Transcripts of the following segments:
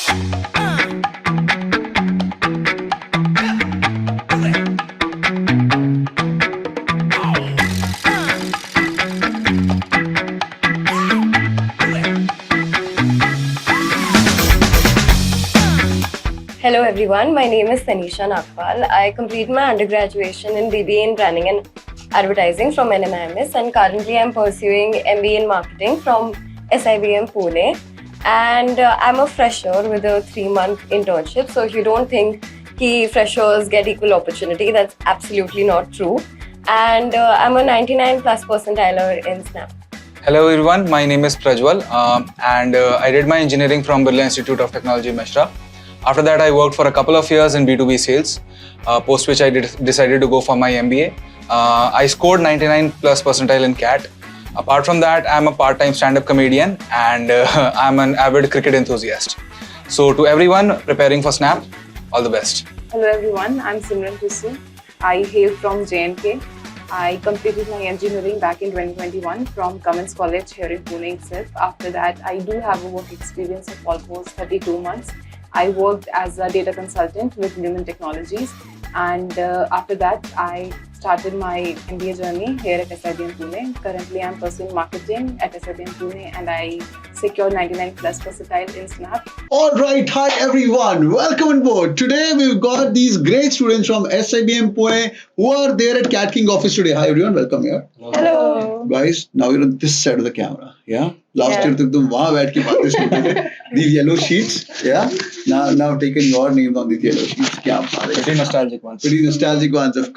Hello everyone, my name is Tanisha Nagpal. I completed my undergraduation in BBA in Branding and Advertising from NMIMS, and currently I'm pursuing MBA in Marketing from SIBM Pune. And I'm a fresher with a 3-month internship. So if you don't think कि freshers get equal opportunity, that's absolutely not true. And I'm a 99 plus percentiler in Snap. Hello everyone, my name is Prajwal and I did my engineering from Birla Institute of Technology, Mishra. After that, I worked for a couple of years in B2B sales, post which I decided to go for my MBA. I scored 99 plus percentile in CAT. Apart from that, I'm a part-time stand-up comedian and I'm an avid cricket enthusiast. So to everyone preparing for Snap, all the best. Hello everyone, I'm Simran Kusu. I hail from JNK. I completed my engineering back in 2021 from Cummins College here in Pune itself. After that, I do have a work experience of almost 32 months. I worked as a data consultant with Lumen Technologies, and after that I started my MBA journey here at SIBM Pune. Currently I'm pursuing marketing at SIBM Pune and I secured 99 plus percentile in Snap. Alright, hi everyone, welcome on board. Today we've got these great students from SIBM Pune who are there at Cat King office today. Hi everyone, welcome here. Hello. Guys, now you're on this side of the camera, yeah? Last year तक तुम वहाँ बैठ के बातें सुनते थे. These yellow sheets, yeah? Now taking your names on these yellow sheets. क्या बात है. Pretty nostalgic ones. Pretty nostalgic ones, of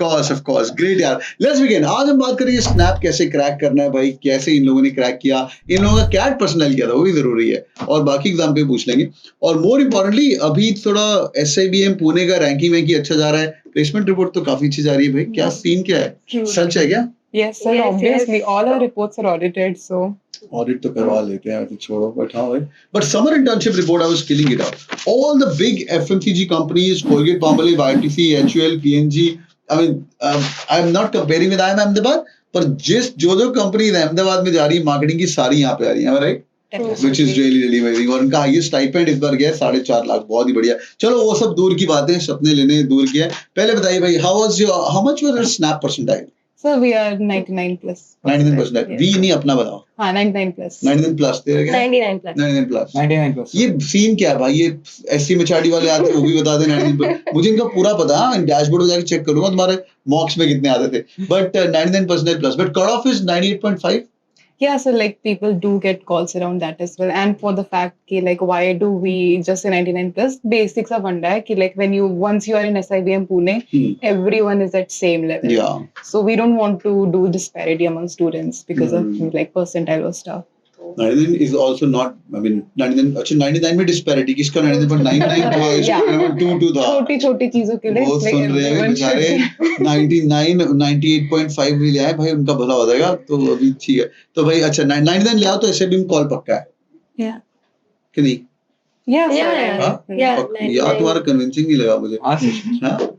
course. Great यार. Let's begin. आज हम बात करेंगे Snap कैसे क्रैक करना है भाई, कैसे इन लोगों ने क्रैक किया, इन लोगों का कैट पर्सनल किया था, वो भी जरूरी है, और बाकी एग्जाम पे पूछ लेंगे. और मोर इम्पोर्टेंटली अभी थोड़ा SIBM पुणे का रैंकिंग वैंकिंग अच्छा जा रहा है, प्लेसमेंट रिपोर्ट तो काफी अच्छी जा रही है भाई. क्या सीन क्या है, सच है क्या? Yes sir, obviously all our reports are audited, so audit तो करवा लेते हैं, तो छोड़ो, बट हाँ भाई. But summer internship report I was killing it out. All the big FMCG companies, Colgate Palmolive, ITC, HUL, P&G, I mean I am not comparing with IIM Ahmedabad, पर जो कंपनीज अहमदाबाद में जा रही है मार्केटिंग की, सारी यहाँ पे आ रही है, right? Which is really amazing. और उनका हाईएस्ट स्टाइपेंड इस बार गया 4.5 लाख, बहुत ही बढ़िया. चलो वो सब दूर की बातें, सपने लेने दूर की है. पहले बताइए भाई, how much was your Snap percentile? sir we are 99 plus. 99%. Yes. We नहीं, अपना बताओ. हाँ 99 plus. 99 प्लस तेरे क्या? 99 plus. 99 प्लस. 99 plus. ये सीन क्या है भाई? ये एससी मेचाडी वाले आते हैं, वो भी बता दें 99 मुझे इनका पूरा पता है, डैशबोर्ड में जाके चेक करूंगा तुम्हारे मॉक्स में कितने आते थे. But 99% plus, but cut off is 98.5. Yeah, so like people do get calls around that as well. And for the fact कि like why do we just say 99 plus, basics of one कि like when once you are in SIBM Pune, everyone is at same level. Yeah. So we don't want to do disparity among students because of like percentile or stuff. 99 is also not, I mean 99, अच्छा 99 में disparity, किसका 99.99 था, इसका 22 था. छोटी चीजों के लिए वो सुन रहे हैं बेचारे 99 98.5 भी ले आए भाई, उनका भला हो जाएगा. तो अभी ठीक है. तो भाई अच्छा 99 ले आओ तो SIBM कॉल पक्का है कि नहीं? Yeah. यार तुम्हारा कन्विंसिंग नहीं लगा मुझे. हाँ,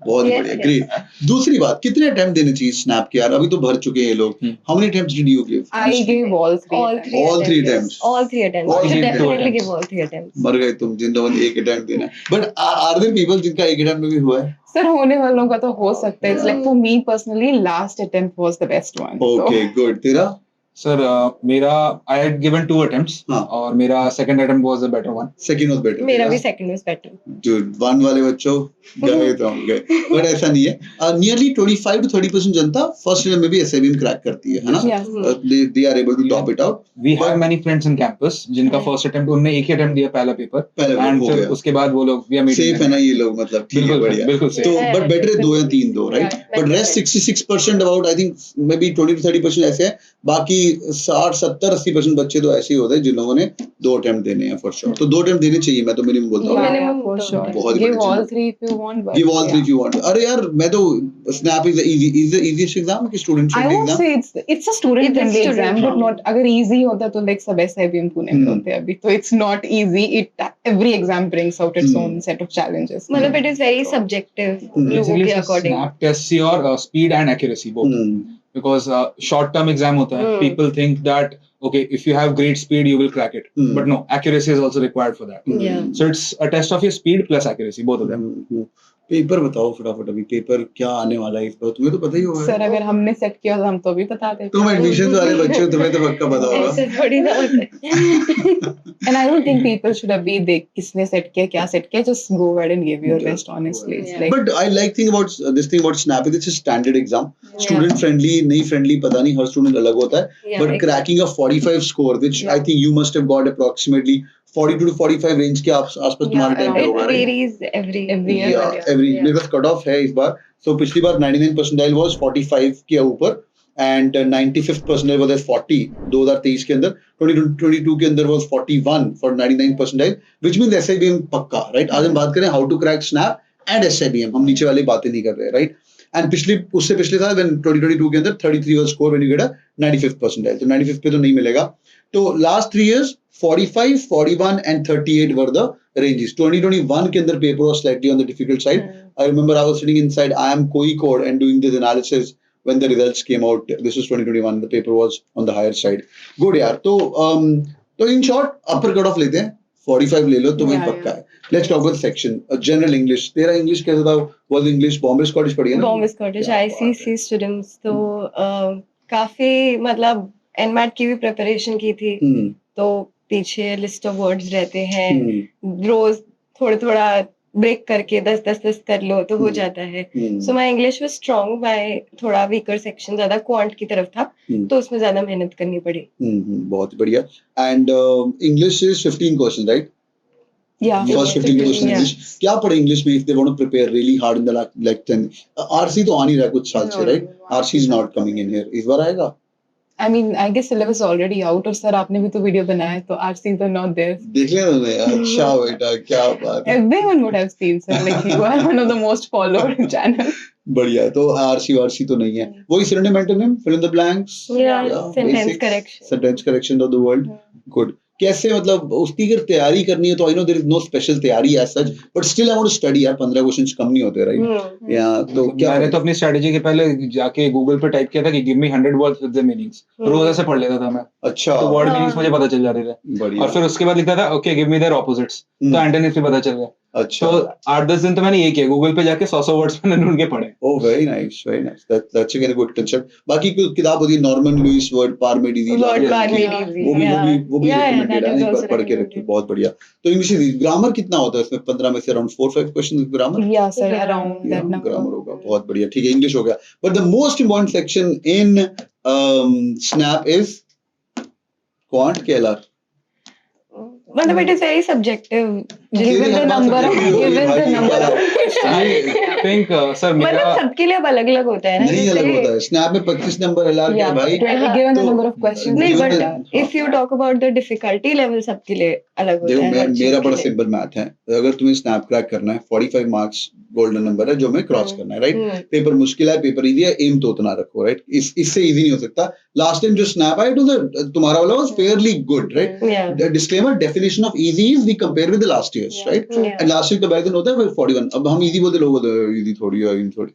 बहुत ही बढ़िया, ग्रेट. दूसरी बात, कितने अटेम्प्ट देने चाहिए स्नैप के यार? अभी तो भर चुके हैं ये लोग. How many attempts did you give? I gave all three. All three attempts. All three attempts. All You should three definitely give all 3 attempts. मर गए तुम जिन लोगों ने एक अटेम्प्ट देना है. बट आर देयर पीपल जिनका एक अटेम्प्ट में भी हुआ है? Sir, होने वालों का तो हो सकता है. It's like for me personally, last attempt was the best one. Okay good. तेरा? Sir, मेरा I had given 2 attempts और मेरा second attempt was the better one. Second was better. मेरा भी second was better. जो वन वाले बच्चों गए तो हम गए, बट ऐसा नहीं है. Nearly 25 to 30% Janata first year में भी SIBM क्रैक करती है ना? They are able to top it out. We have many friends in campus जिनका first attempt, उन्होंने एक ही attempt दिया पहला पेपर, and फिर उसके बाद वो लोग we are meeting. सेफ है ना ये लोग, मतलब ठीक है, बढ़िया. बिल्कुल safe. तो बट बेटर है 2 या 3 दो, right? But rest 66% about, I think may be 20 to 30% ऐसे है. बाकी 60 70 80% बच्चे तो ऐसे ही होते हैं जिन लोगों ने 2 अटेम्प्ट देने हैं फॉर श्योर. तो 2 अटेम्प्ट देने चाहिए, मैं तो मिनिमम बोलता हूँ. For sure. बहुत Give all 3 if you want. Give all 3 if you want. अरे यार मैं तो Snap is the easiest exam कि student I friendly would exam. say it's a student friendly exam, but not अगर easy होता तो like सब SIBM पुणे में होते अभी. तो it's not easy. Every exam brings out its own set of challenges. मतलब it is very subjective लोगों के according. Snap tests your speed and accuracy both. Because short term exam होता है, people think that okay, if you have great speed, you will crack it. But no, accuracy is also required for that. Yeah. So it's a test of your speed plus accuracy, both of them. Paper बताओ फटाफट, अभी paper क्या आने वाला है इस बार, तुम्हें तो पता ही होगा। सर अगर हमने सेट किया तो हम तो भी बता देते। तुम एडमिशन वाले बच्चे हो, तुम्हें तो पक्का पता होगा। ऐसे थोड़ी ना होता है। And I don't think people should have been देख किसने सेट किया क्या सेट किया, just go ahead and give your best honestly. It's Yeah. like But I like thing about this thing about Snap is it's a standard exam. Student friendly, नहीं friendly पता नहीं, हर student अलग होता है। Yeah, But exactly. cracking a 45 score, which I think you must have got approximately 42 to 45 range के आसपास तुम्हारे time पे It होगा, right? varies every year. Yeah, every मेरे पास कट ऑफ है इस बार। So पिछली बार 99 percentile was 45 के ऊपर and 95th percentile was at 40 2023 के अंदर। 2022 के अंदर was 41 for 99 percentile, which means SIBM पक्का, right? आज हम बात करें how to crack Snap and SIBM, हम नीचे वाली बातें नहीं कर रहे, right? And उससे पिछले साल when 2022 के अंदर 33 was score when you get a 95th percentile, तो 95th पे तो नहीं मिलेगा। तो last 3 years 45, 41 and 38 were the ranges. 2021 के अंदर paper was slightly on the difficult side. I remember I was sitting inside IIM Kozhikode and doing this analysis when the results came out. This was 2021. The paper was on the higher side. Good यार। तो in short upper cut off लेते हैं, 45 ले लो तो वही पक्का है। Let's talk about section. General English. तेरा English कैसा था? Was English Bombay Scottish पढ़ी है ना? Bombay Scottish क्या बात है। ICC students तो काफी मतलब NMAT की भी प्रिपरेशन की थी, तो पीछे लिस्ट ऑफ वर्ड्स रहते हैं, रोज थोड़ा ब्रेक करके 10 कर लो तो हो जाता है। So my English was strong, my थोड़ा वीकर सेक्शन ज्यादा क्वांट की तरफ था, तो उसमें ज्यादा मेहनत करनी पड़ी। बहुत बढ़िया। And English is 15 questions, right? yeah. First 15 questions Yeah. English. क्या पढ़े English में if they want to prepare really hard in the like 10? RC तो आ नहीं रहा कुछ साल से, right? RC is not coming in here. इस बार आएगा? I mean, I guess syllabus is already out और सर आपने भी तो वीडियो बनाया है तो RC तो not there. देख लिया तुमने? अच्छा बेटा, क्या बात है। Everyone would have seen sir, like you are one of the most followed channel. बढ़िया है। तो RC तो नहीं है, वही synonym antonym, fill in the blanks, Yeah, sentence basics, correction. sentence correction of the word. Good. कैसे मतलब उसकी अगर तैयारी करनी है तो I know there is no special तैयारी as such, but still I want to study यार, 15 क्वेश्चंस कम नहीं होते, right? या तो क्या मैंने तो अपनी स्ट्रेटेजी के पहले जाके गूगल पे टाइप किया था कि give me 100 words with the meanings, रोज ऐसे पढ़ लेता था मैं, अच्छा तो वर्ड मीनिंग्स मुझे पता चल जाते थे। बढ़िया। और फिर उसके बाद लिखता था okay give me their opposites, तो एंटोनिम्स भी पता चल गया। अच्छा। तो 8-10 दिन तो मैंने ये किया, गूगल पे जाके 100 वर्ड्स मैंने ढूंढ के पढ़े। Oh, very nice, very nice. That's again a good concept. बाकी कोई किताब होती है Norman Lewis word Parmenides, Word Yeah. Parmenides, वो भी yeah, recommended है, that is एक बार also पढ़ के रखिए, recommended. बहुत बढ़िया। तो इंग्लिश ग्रामर कितना होता है इसमें? 15 में से around 4-5 question grammar? Yeah sir, Yeah. around that number. Grammar होगा, बहुत बढ़िया। ठीक है, इंग्लिश हो गया। But the most important section in snap is quant के LR। मतलब it is very subjective, given तेरी the हर बात number of subjective होगी given भाई, the number of I think sir मतलब मेरा सबके लिए अब अलग-अलग होता है ना। नहीं अलग जैसे- होता है। स्नैप में 25 नंबर LR क्या Yeah, है भाई? 20 given the तो- number of questions. नहीं, given but the- if you talk about the difficulty level सबके लिए अलग होता देखो है। हर चीज मेरा के बड़ा लिए। सिंपल मैथ है, अगर तुम्हें स्नैप क्रैक करना है 45 मार्क्स गोल्डन नंबर है जो हमें क्रॉस करना है, राइट? पेपर मुश्किल है, पेपर इजी है, एम तो उतना रखो, राइट? इससे इजी नहीं हो सकता। लास्ट टाइम जो स्नैप आया तो तुम्हारा वाला was fairly good, right? Yeah. Disclaimer, definition of easy is we compare with the last years, right? Yeah. And last year comparison होता है फिर 41। अब हम इजी बोलते, लोग इजी थोड़ी है, इजी थोड़ी।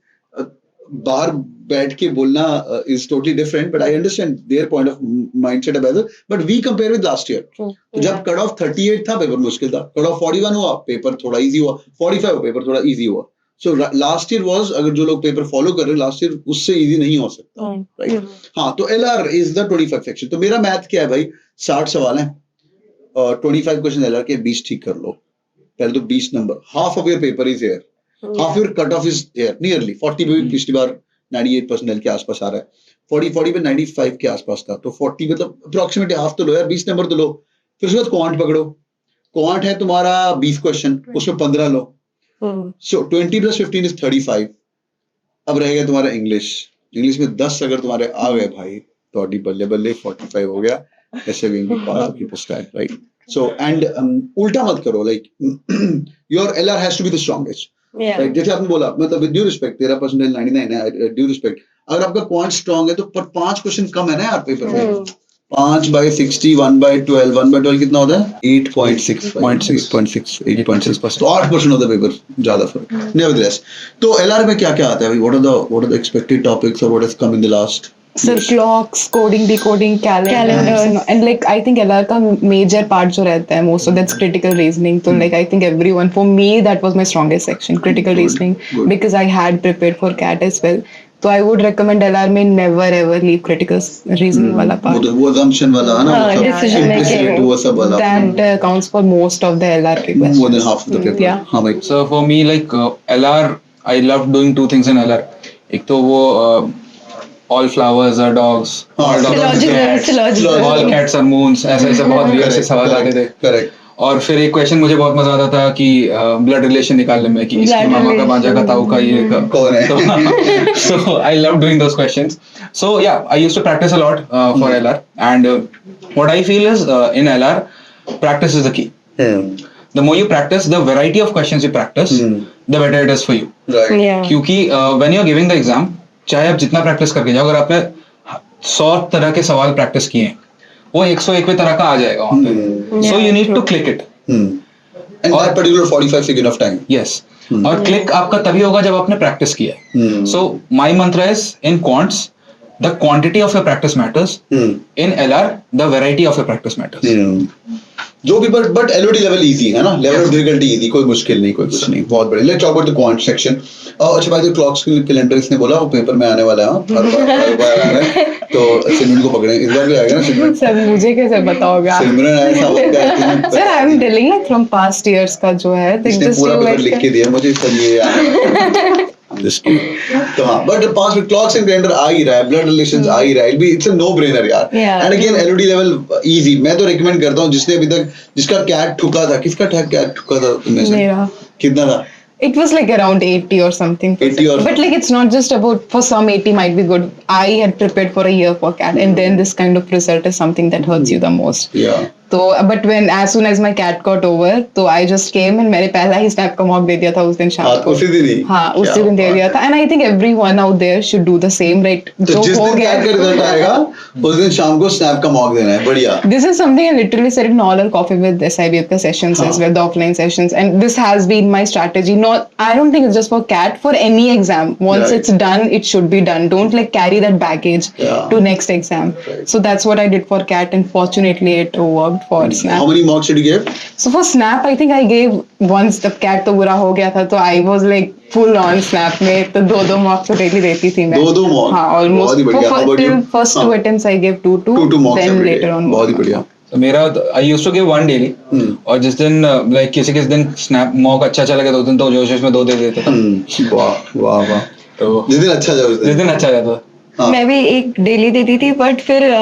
बाहर बैठ के बोलना is totally different, but I understand their point of mindset a but we compare with last year. तो जब कट ऑफ 38 था पेपर मुश्किल था, कट ऑफ 41 हुआ पेपर थोड़ा इजी हुआ, 45 हुआ पेपर थोड़ा इजी हुआ। सो लास्ट ईयर वाज, अगर जो लोग पेपर फॉलो कर रहे हैं लास्ट ईयर, उससे इजी नहीं हो सकता, राइट? हाँ, तो LR इज द 25 सेक्शन। तो मेरा मैथ क्या है भाई? 60 सवाल है और 25 क्वेश्चन LR के, 20 ठीक कर लो। पहले तो 20 number, half of your paper is here, half your cut off is here, nearly 40 पे भी पिछली बार 98% के आसपास आ रहा है, 40 पे 95 के आसपास था, तो 40 मतलब अप्रोक्सीमेटली हाफ तो लो यार, 20 नंबर तो लो। फिर उसके बाद क्वांट पकड़ो, क्वांट है तुम्हारा 20 क्वेश्चन, उसमें 15 लो, सो 20 + 15 इज 35। अब रहेगा तुम्हारा इंग्लिश में 10 अगर तुम्हारे आ गए भाई तो अड्डी बल्ले बल्ले 45 हो गया, ऐसे भी पास की पोस्ट, राइट? सो एंड उल्टा मत करो, like your LR has to be the strongest, Yeah. Right? जैसे आपने बोला, मतलब विद ड्यू रिस्पेक्ट, तेरा परसेंटाइल 99 है, ड्यू रिस्पेक्ट, अगर आपका क्वांट स्ट्रांग है तो पर 5 क्वेश्चन कम है ना यार पेपर में। 5/60, 1/12, 1/12 कितना होता है? 8.6, 80.6%, तो 8% होता है पेपर, ज्यादा फर्क। Nevertheless, तो LR में क्या क्या आता है भाई? What are the expected topics or what has come in the last Sir, clocks, coding, decoding, calendars, and like I think LR का major part जो रहता है most of that's critical reasoning. So like I think everyone, for me that was my strongest section, critical reasoning, good. because I had prepared for CAT as well. So I would recommend LR में never ever leave critical reasoning वाला part. वो assumption वाला है ना, हाँ, मतलब decision making. implicit वो सब वाला, That counts for most of the LR के more questions. than half of the paper. Yeah. हाँ भाई. So for me, like LR, I love doing two things in LR. एक तो वो all flowers are dogs, all dogs are cats, Syllogism. all cats are moons, ऐसे ऐसे बहुत weird से सवाल आते थे. Correct. और फिर एक क्वेश्चन मुझे बहुत मजा आता था कि ब्लड रिलेशन निकालने में कि इसकी Blood मामा का relation. भांजा का ताऊ का ये का कौन है? so I love doing those questions. So yeah, I used to practice a lot for LR, and what I feel is in LR, practice is the key. The more you practice, the variety of questions you practice, the better it is for you. Right. Yeah. क्योंकि when you're giving the exam, चाहे आप जितना practice करके जाओ, अगर आपने 100 तरह के सवाल प्रैक्टिस किए हैं, वो 101वें तरह का आ जाएगा वहाँ पे. So you need to click it. And that particular 45 second of time. Yes. और क्लिक आपका तभी होगा जब आपने प्रैक्टिस किया है. So my mantra is in quants, the quantity of your practice matters. In LR, the variety of your practice matters. जो भी बट एलओडी लेवल इजी है ना, लेवल ऑफ डिफिकल्टी इजी, कोई मुश्किल नहीं, कोई कुछ नहीं, बहुत बढ़िया. Let's talk about the quant section. अच्छा भाई, जो क्लॉक्स कैलेंडर इसने बोला वो पेपर में आने वाला है, हर बार आ रहा है, तो सिमरन को पकड़े इस बार भी आएगा ना सिमरन. सर मुझे कैसे पता होगा? सिमरन ऐसा होता है. Sir, I'm telling you from past years का जो है, they इसने just पूरा feel पेपर like लिख के दिया मुझे, इसका ये आना. तो हाँ, बट पास में क्लॉक्स एंड कैलेंडर आ ही रहा है, ब्लड रिलेशंस आ ही रहा है, इट्स अ नो ब्रेनर यार. Yeah. And again Elodie level easy. मैं तो रिकमेंड करता हूँ जिसने अभी तक, जिसका कैट ठुका था, किसका कैट ठुका था तुमने से? मेरा. कितना था? It was like around 80 or something. 80 or but like it's not just about, for some 80 might be good. I had prepared for a year for CAT, and then this kind of result is something that hurts you the most. Yeah. तो but when as soon as my CAT got over, तो I just came and मैंने पहला ही snap का mock दे दिया था उस दिन शाम हाँ, को. उसी दिन ही. हाँ, उसी दिन दे दिया था. And I think everyone out there should do the same, right? तो जो जिस हो दिन गया. कैट का रिजल्ट आएगा उस दिन शाम को स्नैप का मॉक देना है. बढ़िया. This is something I literally said in all our coffee with SIBF ka sessions as well, the offline sessions, and this has been my strategy. Not, I don't think it's just for CAT, for any exam. Once Right. it's done, it should be done. Don't like carry that baggage Yeah. to next exam. Right. So that's what I did for CAT, and fortunately it worked for Snap. How many mocks did you give? So for Snap, I think I gave once the CAT तो बुरा हो गया था, तो I was like full on Snap में, तो दो mocks तो daily देती थी मैं. दो mock? हाँ, बहुत almost. ही बढ़िया. How about till you? first हाँ. two attempts I gave two Two mocks then every day. later on. बहुत ही बढ़िया. तो मेरा I used to give one daily, और जिस दिन लाइक किसी दिन स्नैप मॉक अच्छा चला गया तो उस दिन तो जोश में 2 दे देता था. वाह वाह वाह. तो जिस दिन अच्छा जाए उस जिस दिन. दिन अच्छा जाता था. हाँ. मैं भी एक डेली देती थी, बट फिर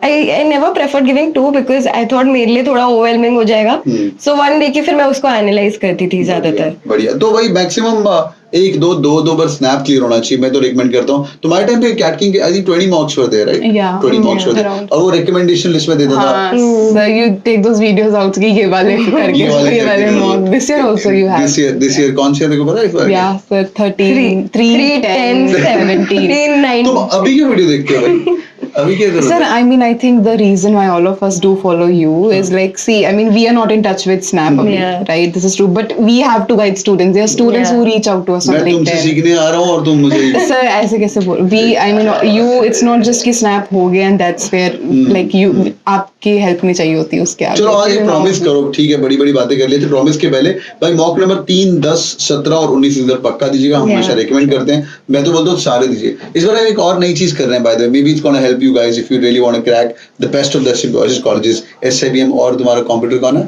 I never preferred giving 2 because I thought मेरे लिए थोड़ा overwhelming हो जाएगा. So 1 डे की फिर मैं उसको एनालाइज करती थी ज्यादातर. बढ़िया. तो भाई मैक्सिमम एक दो बार स्नैप क्लियर होना चाहिए. मैं तो रिकमेंड करता हूँ. तुम्हारे टाइम पे कैट किंग के I think 20 mocks were there, right? Yeah. 20 mocks were there. Around. और वो रिकमेंडेशन लिस्ट में देता था. हाँ, so you take those videos out कि ये वाले करके ये वाले ये वाले करके. mock. This year also you have. This year कौन से देखो पता है इस बार? Yeah, sir, 13, 3, 10, 17. 3, 9. तुम अभी क्या वीडियो देखते हो भाई? अभी क्या Sir, I mean, I think the reason why all of us do follow you is like, see, I mean, we are not in touch with Snap, Yeah. right? This is true, but we have to guide students. There are students Yeah. who reach out to us मैं something तुमसे there. सीखने आ रहा हूँ और तुम मुझे Sir, ऐसे कैसे बोल? We, I mean, you. It's not just कि Snap हो गया and that's where like you, आपकी help नहीं चाहिए होती उसके आगे. चलो आज एक प्रॉमिस करो. ठीक है, बड़ी बड़ी बातें कर लेते. प्रॉमिस के पहले भाई मॉक नंबर 3, 10, 17 और 19 इधर पक्का दीजिएगा. हम हमेशा रेकमेंड करते हैं. मैं तो बोलता हूँ सारे दीजिए. इस बार हम एक और नई चीज कर रहे हैं by the way. Maybe it's gonna help you guys if you really want to crack the best of the Symbiosis colleges, SIBM. और तुम्हारा कंप्यूटर कौन है?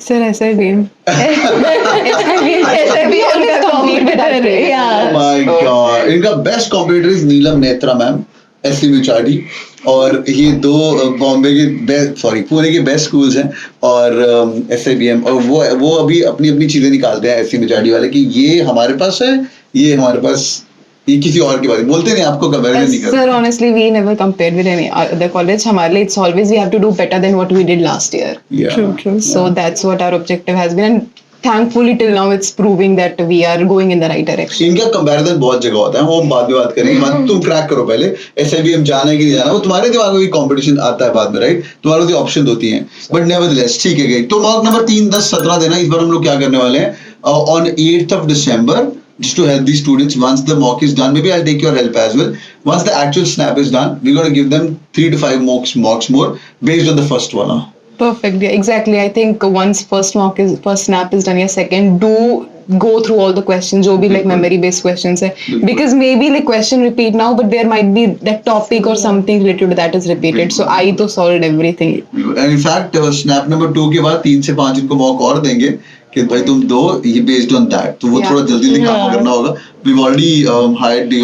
Sir, SIBM. SIBM उनका competitor है. Yeah. My god. इनका best computer is Neelam Netra ma'am, SCB और ये दो बॉम्बे के बेस्ट, सॉरी पुणे के बेस्ट स्कूल्स हैं. और SIBM और वो अभी अपनी अपनी चीजें निकालते हैं SCB वाले कि ये हमारे पास है, ये हमारे पास, ये किसी और की बात बोलते नहीं. आपको कंपैरिजन नहीं करते. Sir, honestly, we never compared with any other college. हमारे लिए it's always we have to do better than what we did last year. Yeah. True. So that's what our objective has been, and thankfully till now it's proving that we are going in the right direction. इनका comparison बहुत जगह होता है, वो हम बाद में बात करेंगे. बात तुम क्रैक करो पहले. SIBM जाना है कि नहीं जाना, वो तुम्हारे दिमाग में भी कंपटीशन आता है बाद में, राइट? तुम्हारे पास ऑप्शन होती हैं, बट नेवरदलेस ठीक है. तो मॉक नंबर 3, 10, 17 देना. इस बार हम लोग क्या करने वाले हैं, on 8th of December just to help these students. Once the mock is done, maybe I'll take your help as well. Once the actual snap is done, we're going to give them 3 to 5 mocks more based on the first one. Perfect. Yeah, exactly. I think once first snap is done, yeah, second, do go through all the questions, जो भी like memory based questions है, because maybe like question repeat now, but there might be that topic or something related to that is repeated. So I तो solved everything. And in fact, snap number 2 के बाद 3 से 5 इनको mock और देंगे कि भाई तुम दो ये based on that. तो वो Yeah. थोड़ा जल्दी काम करना होगा. We've already hired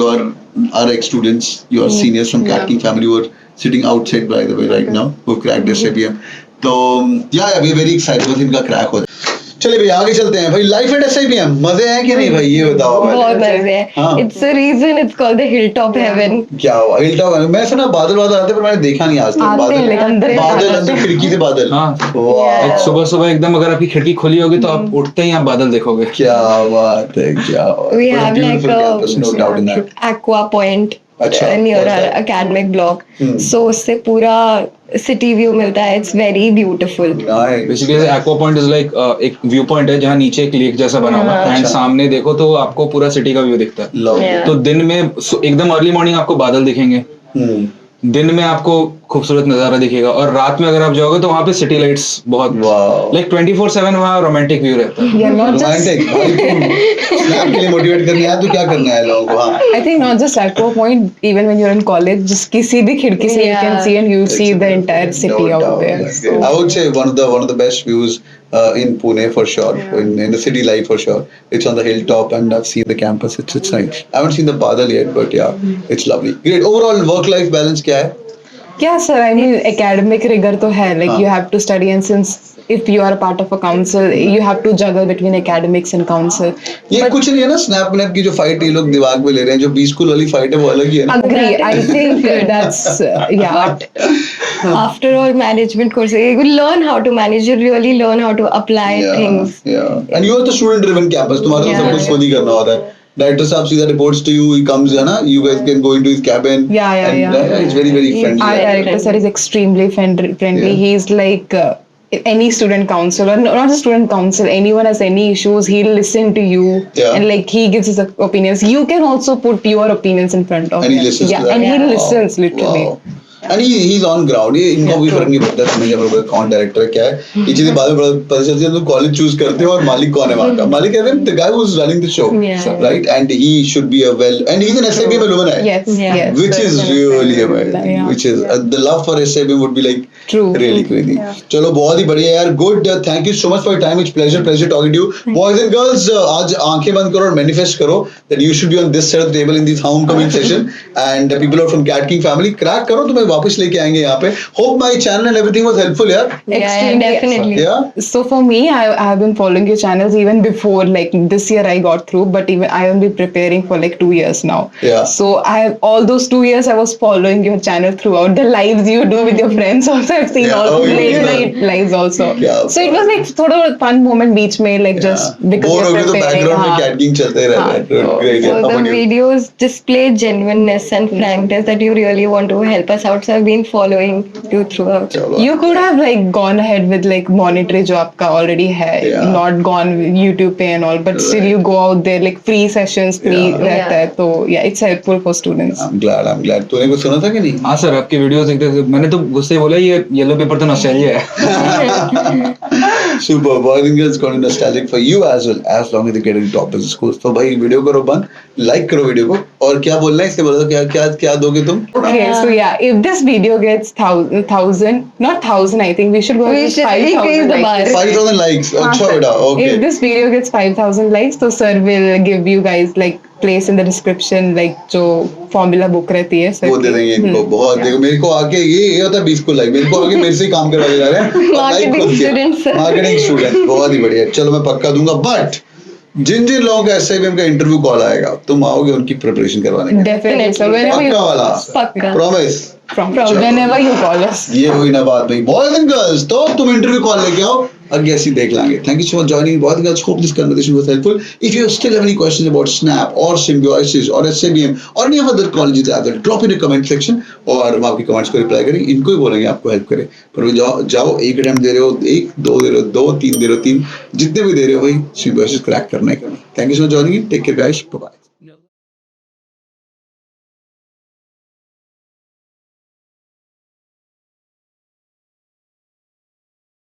our ex students, your seniors from Cat King family who are sitting outside by the way right now, who've cracked SIBM. तो yeah, we're very excited बस इनका crack हो जाए. चलिए भाई आगे चलते हैं भाई. लाइफ एट SIBM मजे हैं कि नहीं भाई, ये बताओ. बहुत मजे है. हाँ. It's the reason it's called the hilltop heaven. क्या हुआ हिलटॉप? मैं सुना बादल आते पर मैंने देखा नहीं आज तक. आते हैं, लेकिन अंदर बादल खिड़की से बादल. हाँ. वाह, सुबह सुबह एकदम अगर आपकी खिड़की खुली होगी तो आप उठते ही आप बादल देखोगे. क्या बात है, क्या बात. We What a have like beautiful campus, no doubt in that. aqua point अच्छा, near what's our that? academic block. Hmm. So उससे पूरा city view मिलता है. It's very beautiful. Nice. Basically aqua point is like एक view point है जहाँ नीचे एक लेक जैसा बना हुआ है एंड सामने देखो तो आपको पूरा सिटी का व्यू दिखता है. Love. Yeah. तो दिन में एकदम अर्ली मॉर्निंग आपको बादल दिखेंगे, Hmm. दिन में आपको खूबसूरत नजारा दिखेगा और रात में अगर आप जाओगे तो वहाँ पे सिटी लाइट्स बहुत Wow. लाइक 24/7 वहाँ रोमांटिक व्यू रहता है. Yeah, not just. Romantic. भाई तुम स्नैप के लिए मोटिवेट करने आया तो क्या करना है लोगों को? हाँ. I think not just aqua point. Even when you're in college, just किसी भी खिड़की से you can Yeah. see and you'll see the entire city No out doubt. there. So, I would say one of the best views in Pune for sure. In the city life for sure. It's on the hilltop and I've seen the campus. It's nice. I haven't seen the Badal yet, but yeah, it's lovely. Great. Overall work-life balance क्या है? yeah, sir. I mean, academic rigor तो है. Like you have to study, and since if you are a part of a council, you have to juggle between academics and council. ये कुछ नहीं है ना snap map की जो fight ये लोग दिमाग में ले रहे हैं, जो बी स्कूल वाली फाइट है वो अलग ही है ना. Agree. I think that's yeah. After all management courses, you will learn how to manage. You really learn how to apply things. Yeah. And you are the student driven campus. तुम्हारा तो सब Yeah. कुछ खुद ही करना होता है. Director साहब सीधा reports to you. He comes है ना. You guys can go into his cabin. Yeah. It's very friendly. Our director sir is extremely friendly. Yeah. He's like any student council or not just student council. Anyone has any issues, he'll listen to you. Yeah. And like he gives his opinions. You can also put your opinions in front of And he him. listens yeah, to that. and he Wow. listens literally. Wow. And he's on ground. ये इनको भी फर्क नहीं पड़ता समझे बरोबर कौन director क्या है. ये चीजें बाद में पता चलती है. तो कॉलेज चूज करते हैं और मालिक कौन है वहाँ का. मालिक है the guy who's running the show, Yeah. right? And he should be and he's an SIBM alumni. Yes, Yeah. yes. Which is really amazing. Yeah. Which is the love for SIBM would be like True. really crazy. चलो बहुत ही बढ़िया यार. Good. Thank you so much for your time. It's pleasure talking to you. Boys and girls, आज आंखें बंद करो और manifest करो that you should be on this side of the table in this homecoming session. And the people are from Cat King family. Crack करो तो मैं वापस लेके आएंगे यहाँ पे. Hope my channel and everything was helpful यार. Yeah, Extremely. definitely. Yeah. So for me, I have been following your channels even before, like this year I got through, but even I have been preparing for like 2 years now. Yeah. So all those 2 years I was following your channel throughout. The lives you do with your friends also, I've seen Yeah. all Oh, late yeah. night lives also. Yeah. So it was like sort of a fun moment beach mein, like just because Bored हो you're गए तो preparing. background में हाँ. Cat King चलते ही रहता है. हाँ. Great. So How the about you? videos display genuineness and frankness that you really want to help us out. So I've been following you throughout. चलो. You could have like gone ahead with like monetary जो आपका already है, Yeah. not gone with YouTube पे and all, but still you go out there like free sessions, free Yeah. रहता है तो yeah, it's helpful for students. I'm glad. तूने कुछ सुना था कि नहीं? हाँ सर, आपकी वीडियोस देखते थे, मैंने तो गुस्से ही बोला ये येलो पेपर तो नॉस्टैल्जिया है. Super. Boys and girls got nostalgic for you as well, as long as they get into top of the schools. तो भाई वीडियो करो बंद, लाइक करो वीडियो को और क्या बोलना है इसके बोलो क्या दोगे तुम? Okay, so yeah, if this video gets not thousand, I think we should go We with should increase 5,000 the bar. likes. 5,000 likes. अच्छा हाँ, बेटा. sir. Okay. If this video gets 5,000 likes, तो sir will give you guys like place in the description like जो formula book रहती है. वो दे देंगे इनको. बहुत देखो मेरे को आके ये होता है 20 को लाइक. मेरे को आके मेरे से ही काम करवाए जा रहे हैं. Marketing students. Marketing student. बहुत ही बढ़िया. चलो मैं पक्का दूंगा. बट जिन लोगों का SIBM का इंटरव्यू कॉल आएगा तुम आओगे उनकी प्रिपरेशन करवाने के लिए. Definitely. So whenever पक्का you वाला. पक्का. Promise. From whenever you call us. ये हुई ना बात भाई. Boys and girls, तो तुम इंटरव्यू कॉल लेके आओ, आगे ऐसी देख लांगे. Thank you so much for joining. Boys and girls, hope this conversation was helpful. If you still have any questions about Snap or Symbiosis or SMEM or any other colleges out there, drop in a comment section और हम आपकी comments को reply करेंगे. इनको ही बोलेंगे आपको help करें. पर वो जाओ एक अटेम्प्ट दे रहे हो, एक दो दे रहे हो, दो तीन दे रहे हो, तीन जितने भी दे रहे हो भाई Symbiosis क्रैक करना ही करना. Thank you so much for joining. Take care guys. Bye bye.